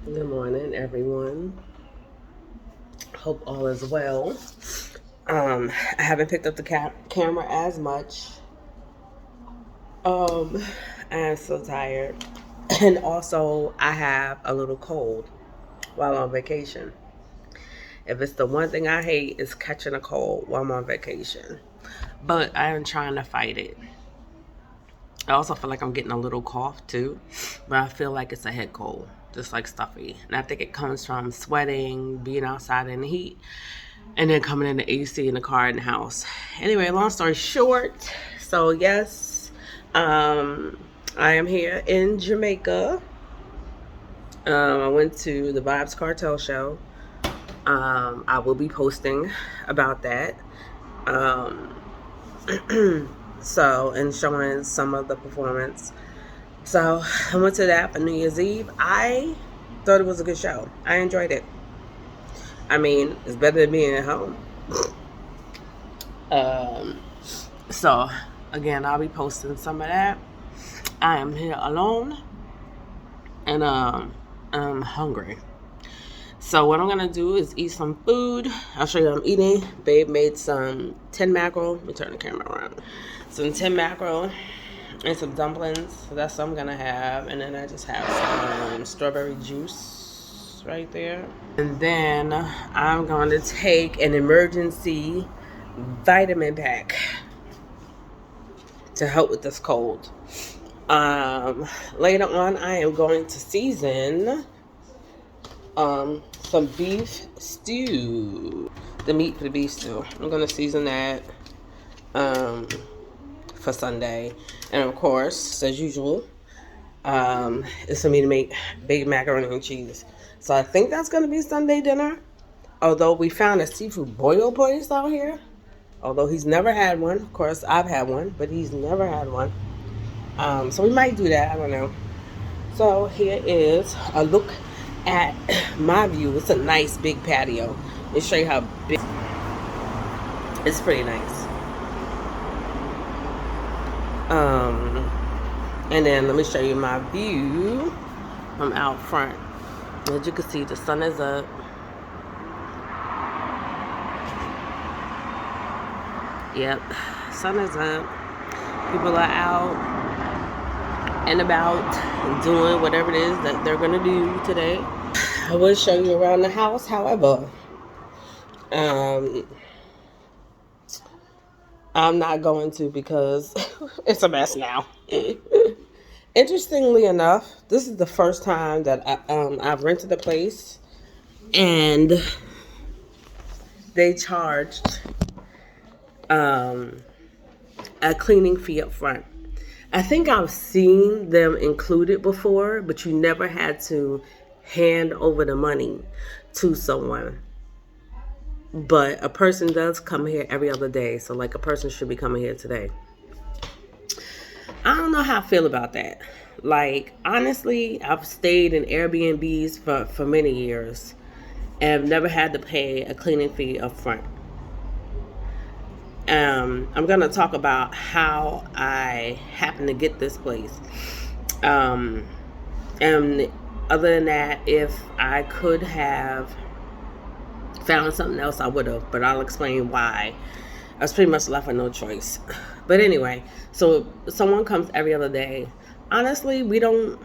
Good morning, everyone. Hope all is well. I haven't picked up the camera as much. Um, I am so tired, and also I have a little cold while on vacation. If it's the one thing I hate, is catching a cold while I'm on vacation. But I am trying to fight it. I also feel like I'm getting a little cough too, but I feel like it's a head cold, just like stuffy. And I think it comes from sweating, being outside in the heat, and then coming in the AC in the car in the house. Anyway, long story short, so yes, I am here in Jamaica. I went to the Vibes Cartel show. I will be posting about that. Um, so, and showing some of the performance. So, I went to that for New Year's Eve. I thought it was a good show. I enjoyed it. I mean, it's better than being at home. Um, so, again, I'll be posting some of that. I am here alone, and I'm hungry. So what I'm gonna do is eat some food. I'll show you what I'm eating. Babe made some tin mackerel. Let me turn the camera around. Some tin mackerel and some dumplings. So that's what I'm gonna have. And then I just have some strawberry juice right there. And then I'm going to take an emergency vitamin pack to help with this cold. Later on, I am going to season some beef stew. The meat for the beef stew. I'm going to season that for Sunday. And of course, as usual, it's for me to make baked macaroni and cheese. So I think that's going to be Sunday dinner. Although we found a seafood boil place out here. Although he's never had one. Of course, I've had one, but he's never had one. So we might do that. I don't know. So here is a look at my view. It's a nice big patio. Let me show you how big. It's pretty nice. And then let me show you my view from out front. As you can see, the sun is up. Yep, sun is up. People are out and about doing whatever it is that they're gonna do today. I will show you around the house, however, I'm not going to because it's a mess now. Interestingly enough, this is the first time that I've rented a place and they charged a cleaning fee up front. I think I've seen them included before, but you never had to hand over the money to someone. But a person does come here every other day, so like a person should be coming here today. I don't know how I feel about that. Like, honestly, I've stayed in Airbnbs for many years and I've never had to pay a cleaning fee up front. I'm going to talk about how I happened to get this place. And other than that, if I could have found something else, I would have, but I'll explain why. I was pretty much left with no choice. But anyway, so someone comes every other day. Honestly, we don't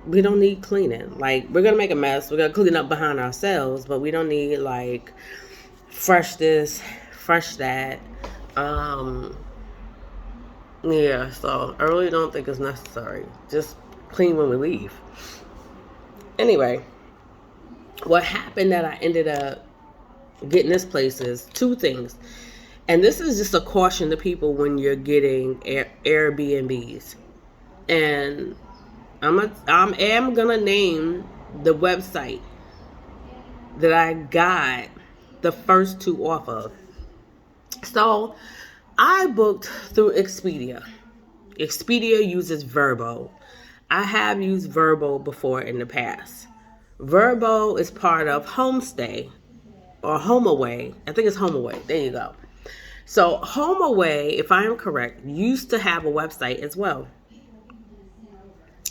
need cleaning. Like, we're gonna make a mess. We're gonna clean up behind ourselves, but we don't need like fresh this, fresh that. Yeah. So I really don't think it's necessary. Just clean when we leave. Anyway, what happened that I ended up getting this place is two things. And this is just a caution to people when you're getting Airbnbs. And I am gonna name the website that I got the first two off of. So I booked through Expedia. Expedia uses Verbo. I have used Verbo before in the past. Verbo is part of Homestay or HomeAway. I think it's HomeAway. There you go. So HomeAway, if I am correct, used to have a website as well.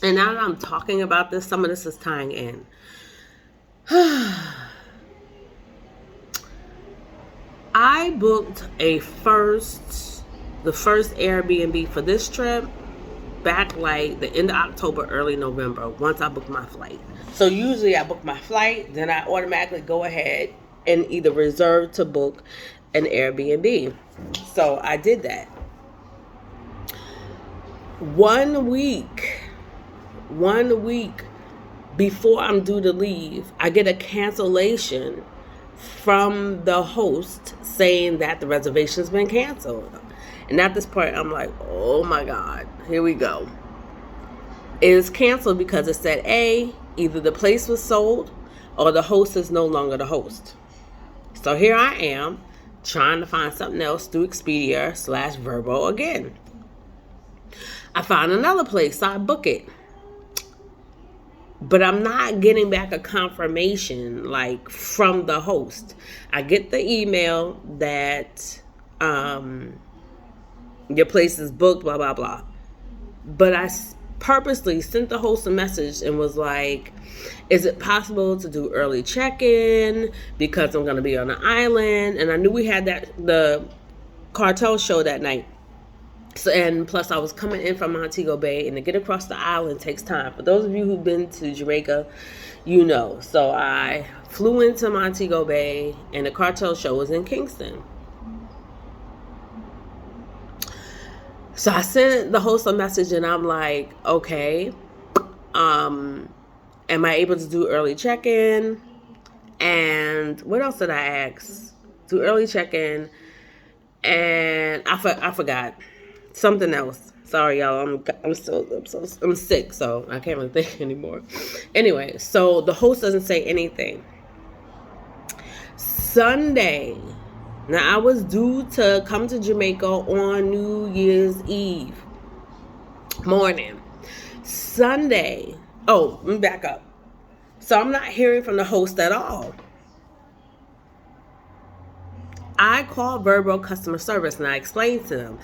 And now that I'm talking about this, some of this is tying in. I booked the first Airbnb for this trip back like the end of October, early November, once I booked my flight. So usually I book my flight, then I automatically go ahead and either reserve to book an Airbnb. So I did that. 1 week before I'm due to leave, I get a cancellation from the host saying that the reservation's been canceled. And at this point, I'm like, oh my God, here we go. It is canceled because it said either the place was sold or the host is no longer the host. So here I am trying to find something else through Expedia/Vrbo again. I found another place, so I book it. But I'm not getting back a confirmation like from the host. I get the email that your place is booked, blah, blah, blah. But I purposely sent the host a message and was like, is it possible to do early check-in because I'm going to be on the island? And I knew we had the cartel show that night. So, and plus I was coming in from Montego Bay, and to get across the island takes time. For those of you who've been to Jamaica, you know. So I flew into Montego Bay, and the cartel show was in Kingston. So I sent the host a message, and I'm like, okay, am I able to do early check-in? And what else did I ask? Do early check-in, and I forgot. Something else. Sorry, y'all. I'm sick, so I can't really think anymore. Anyway, so the host doesn't say anything. Sunday. Now, I was due to come to Jamaica on New Year's Eve morning. Sunday. Oh, let me back up. So I'm not hearing from the host at all. I called Vrbo customer service, and I explained to them.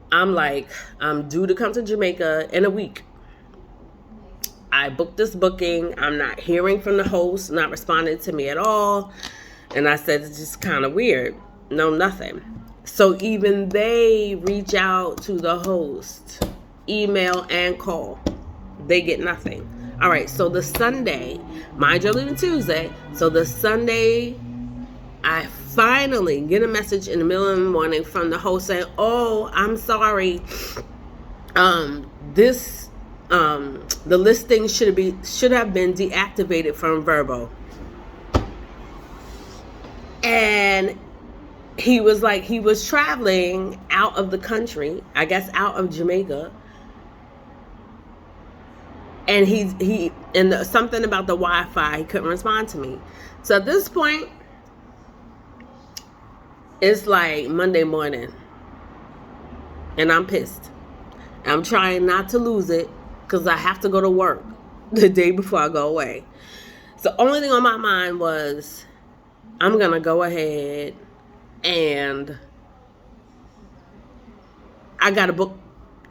I'm like, I'm due to come to Jamaica in a week. I booked this booking. I'm not hearing from the host, not responding to me at all. And I said, it's just kind of weird. No, nothing. So even they reach out to the host, email and call. They get nothing. All right, so the Sunday, mind you, leaving Tuesday. So the Sunday, I finally get a message in the middle of the morning from the host saying, oh, I'm sorry. The listing should have been deactivated from Vrbo. And he was like, he was traveling out of the country, I guess out of Jamaica. And something about the Wi-Fi, he couldn't respond to me. So at this point, it's like Monday morning, and I'm pissed. I'm trying not to lose it because I have to go to work the day before I go away. So the only thing on my mind was, I'm going to go ahead and I got to book.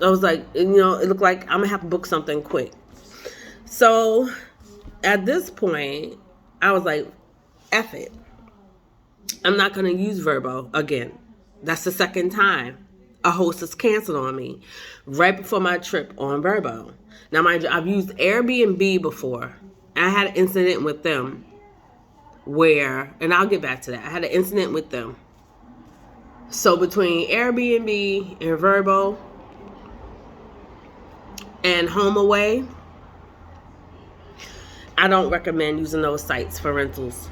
I was like, it looked like I'm going to have to book something quick. So at this point, I was like, F it. I'm not going to use Vrbo again. That's the second time a host has canceled on me right before my trip on Vrbo. Now, mind you, I've used Airbnb before. I had an incident with them and I'll get back to that. I had an incident with them. So between Airbnb and Vrbo and HomeAway, I don't recommend using those sites for rentals.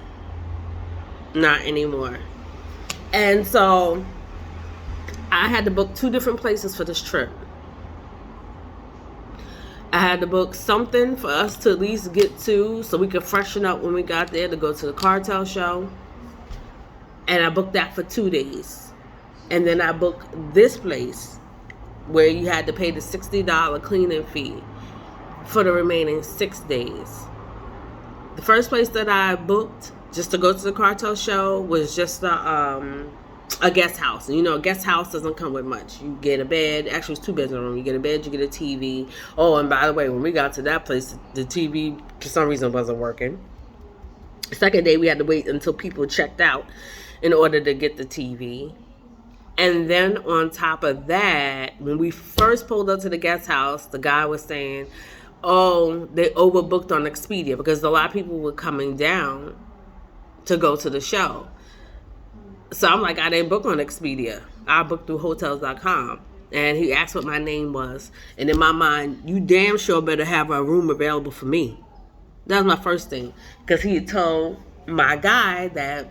Not anymore. And so I had to book 2 different places for this trip. I had to book something for us to at least get to so we could freshen up when we got there to go to the cartel show. And I booked that for 2 days. And then I booked this place where you had to pay the $60 cleaning fee for the remaining 6 days. The first place that I booked just to go to the cartel show was just a a guest house. And you know, a guest house doesn't come with much. You get a bed. Actually, it's 2 bedroom. You get a bed, you get a TV. Oh, and by the way, when we got to that place, the TV for some reason wasn't working. Second day, we had to wait until people checked out in order to get the TV. And then on top of that, when we first pulled up to the guest house, the guy was saying, oh, they overbooked on Expedia because a lot of people were coming down to go to the show. So I'm like, I didn't book on Expedia. I booked through hotels.com. And he asked what my name was. And in my mind, you damn sure better have a room available for me. That was my first thing. Because he had told my guy that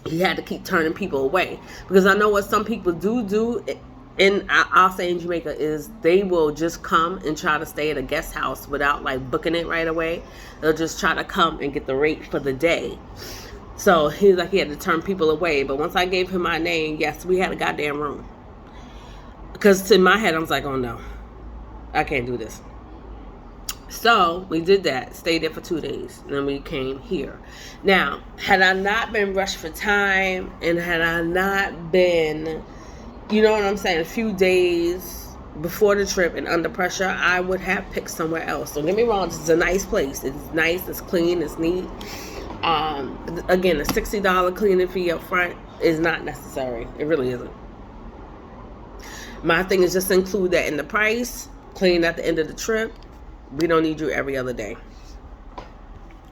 he had to keep turning people away. Because I know what some people do, and I'll say in Jamaica, is they will just come and try to stay at a guest house without like booking it right away. They'll just try to come and get the rate for the day. So he was like, he had to turn people away. But once I gave him my name, yes, we had a goddamn room. Because in my head, I was like, oh no, I can't do this. So we did that, stayed there for 2 days, and then we came here. Now, had I not been rushed for time, and had I not been, you know what I'm saying, a few days before the trip and under pressure, I would have picked somewhere else. Don't get me wrong, this is a nice place. It's nice, it's clean, it's neat. Again, a $60 cleaning fee up front is not necessary. It really isn't. My thing is just include that in the price, clean at the end of the trip. We don't need you every other day.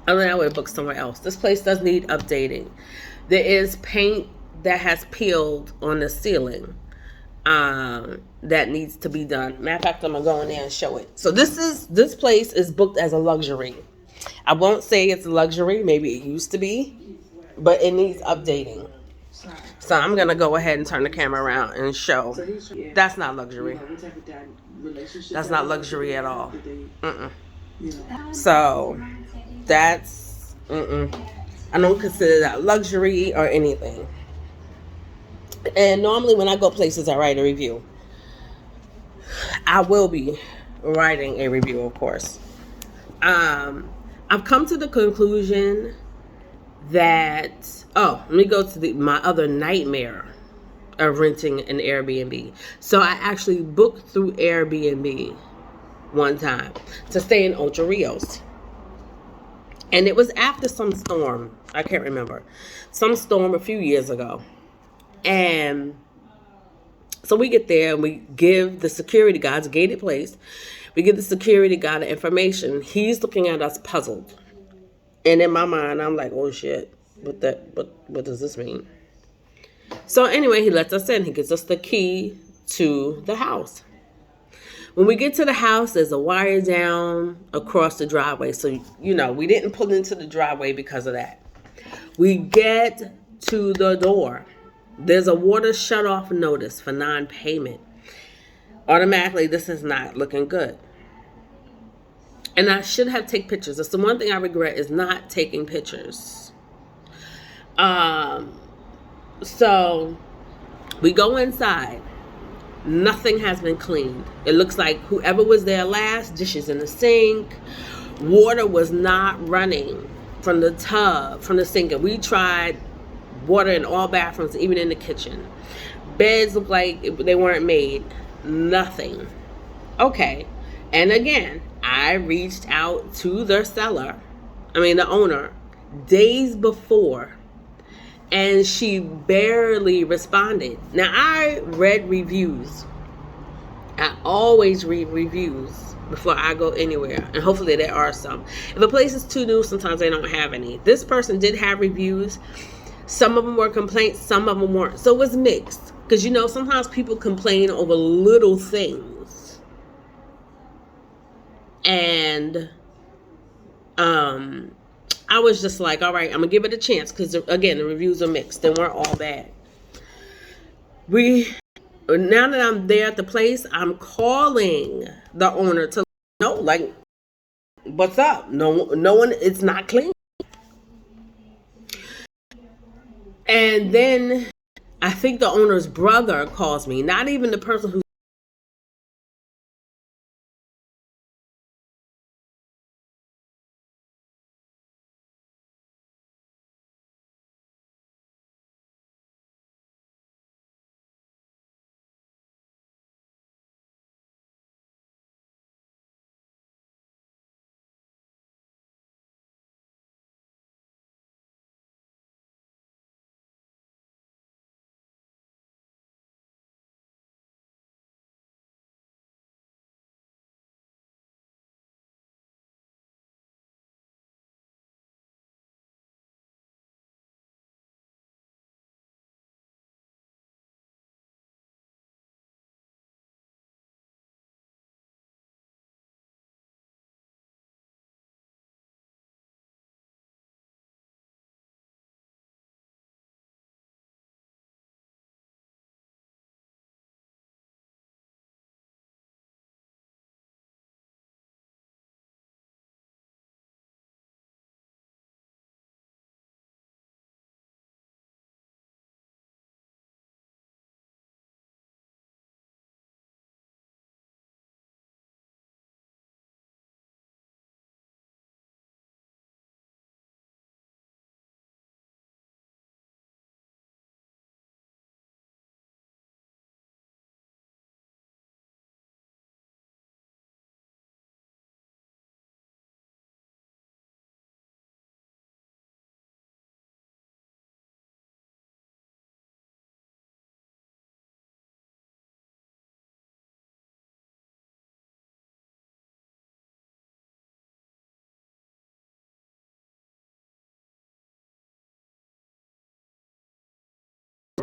Other than that, I would have booked somewhere else. This place does need updating. There is paint that has peeled on the ceiling that needs to be done. Matter of fact, I'm going to go in there and show it. So this place is booked as a luxury. I won't say it's a luxury. Maybe it used to be. But it needs updating. So I'm going to go ahead and turn the camera around and show. That's not luxury. That's not luxury at all. So that's, I don't consider that luxury or anything. And normally when I go places, I write a review. I will be writing a review, of course. I've come to the conclusion that, let me go to my other nightmare of renting an Airbnb. So I actually booked through Airbnb one time to stay in Ocho Rios. And it was after some storm. I can't remember. Some storm a few years ago. And so we get there and we give the security guard, it's a gated place. We give the security guard the information. He's looking at us puzzled. And in my mind, I'm like, oh shit, what does this mean? So anyway, he lets us in. He gives us the key to the house. When we get to the house, there's a wire down across the driveway. So, you know, we didn't pull into the driveway because of that. We get to the door. There's a water shut-off notice for non-payment. Automatically, this is not looking good. And I should have taken pictures. That's the one thing I regret is not taking pictures. So we go inside. Nothing has been cleaned. It looks like whoever was there last, dishes in the sink. Water was not running from the tub, from the sink. And we tried water in all bathrooms, even in the kitchen. Beds looked like they weren't made. Nothing. Okay. And again, I reached out to the owner, days before. And she barely responded. Now, I read reviews. I always read reviews before I go anywhere. And hopefully there are some. If a place is too new, sometimes they don't have any. This person did have reviews. Some of them were complaints. Some of them weren't. So it was mixed. Because, you know, sometimes people complain over little things. And, I was just like, all right, I'm going to give it a chance. Because, again, the reviews are mixed. They weren't all bad. Now that I'm there at the place, I'm calling the owner to know, like, what's up? No one, it's not clean. And then I think the owner's brother calls me. Not even the person who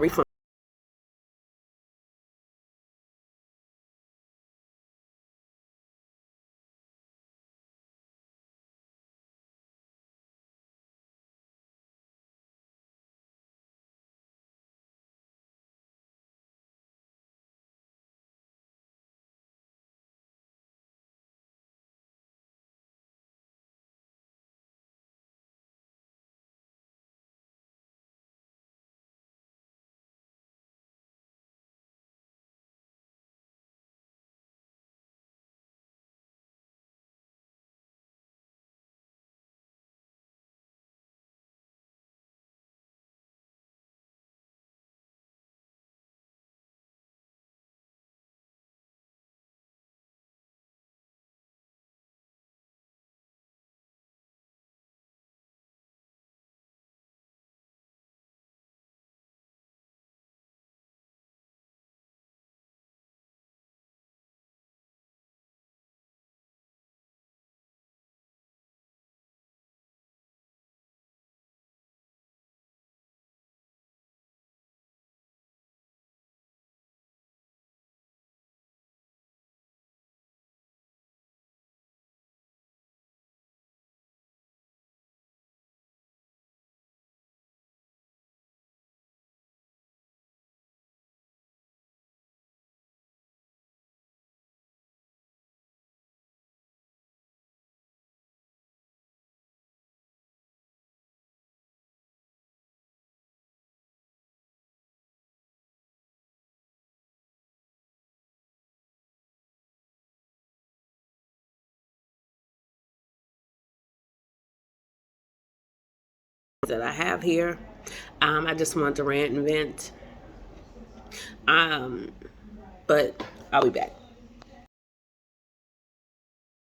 refund. That I have here. I just wanted to rant and vent. But I'll be back.